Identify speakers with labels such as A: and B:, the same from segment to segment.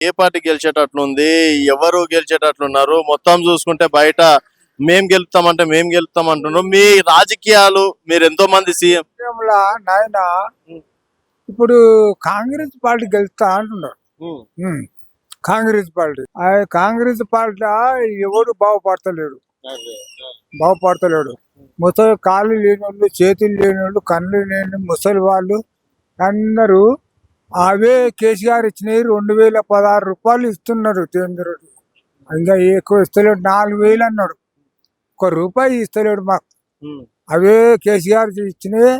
A: ఏ party గెలిచేటట్లుంది? ఎవరు గెలిచేటట్లున్నారు? మొత్తం చూసుకుంటే బయట మేం గెలుస్తాం అంటున్నారు. మీ రాజకీయాలు మీరు ఎంతో మంది సీఎం
B: విషయంలో నాయన ఇప్పుడు కాంగ్రెస్ పార్టీ గెలుస్తా అంటున్నారు. కాంగ్రెస్ పార్టీ కాంగ్రెస్ పార్టీ ఎవడు బాగుపడతలేడు. ముసలి కాళ్ళు లేని వాళ్ళు, చేతులు లేని వాళ్ళు, కళ్ళు లేని ముసలి వాళ్ళు అందరూ అవే కేసీఆర్ ఇచ్చినవి 2016 రూపాయలు ఇస్తున్నారు. కేంద్రుడు ఇంకా ఎక్కువ ఇస్తలేడు, 4000 అన్నాడు. 1 రూపాయి ఇస్తలేడు మాకు. అవే కేసీఆర్ ఇచ్చినవి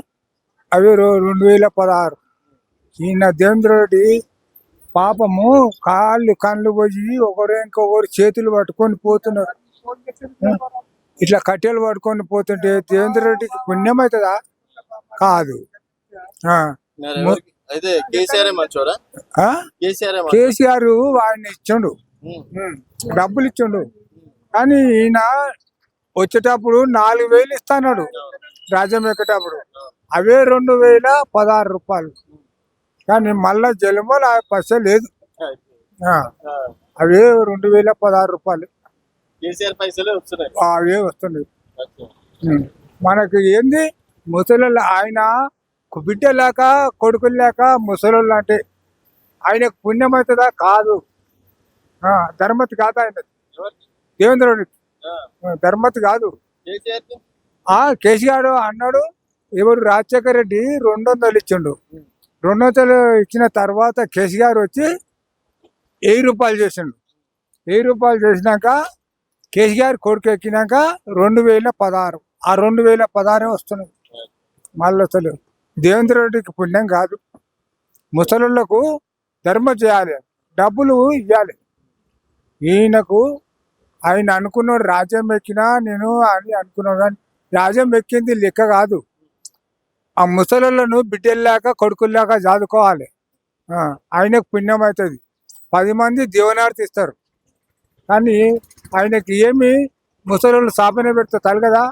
B: అవి 2016. ఈయన దేవేంద్ర రెడ్డి పాపము కాళ్ళు కళ్ళు పోయి ఇంకొకరు చేతులు పట్టుకొని పోతున్నారు. ఇట్లా కట్టెలు పట్టుకొని పోతుంటే దేవేంద్ర రెడ్డికి పుణ్యం అవుతుందా? కాదు.
A: అయితే
B: కేసీఆర్ ఆయన ఇచ్చిండు, డబ్బులు ఇచ్చిండు. కానీ ఈయన వచ్చేటప్పుడు 4000 ఇస్తాడు, రాజ్యం ఎక్కేటప్పుడు అవే 2016 రూపాయలు. కానీ మళ్ళా జలమల పైస లేదు, అవే 2016 రూపాయలు అవే వస్తున్నాయి. మనకి ఏంది ముసలి ఆయన బిడ్డ లేక కొడుకులు లేక ముసలోళ్ళు అంటే ఆయనకు పుణ్యం అవుతుందా? కాదు. ధర్మతి కాదు ఆయన, దేవేంద్ర రెడ్డి ధర్మతి కాదు. కేసీఆర్ అన్నాడు, ఎవరు రాజశేఖర రెడ్డి 200 ఇచ్చిండు. 200 ఇచ్చిన తర్వాత కేసీఆర్ వచ్చి 1000 రూపాయలు చేసిండు. 1000 రూపాయలు చేసినాక కేసీఆర్ కొడుకు ఎక్కినాక 2016. ఆ 2016 వస్తున్నాయి. మళ్ళీ అసలు దేవేంద్ర రెడ్డికి పుణ్యం కాదు. ముసలులకు ధర్మం చేయాలి, డబ్బులు ఇవ్వాలి. ఈయనకు ఆయన అనుకున్నాడు రాజ్యం ఎక్కినా నేను అని అనుకున్నాడు, కానీ రాజ్యం ఎక్కింది లెక్క కాదు. ఆ ముసలులను బిడ్డల్లాక కొడుకుల్లాక చదువుకోవాలి. ఆయనకు పుణ్యం అవుతుంది. 10 మంది దీవనార్థి ఇస్తారు. కానీ ఆయనకి ఏమి ముసలు సాపనే పెడతారు కదా.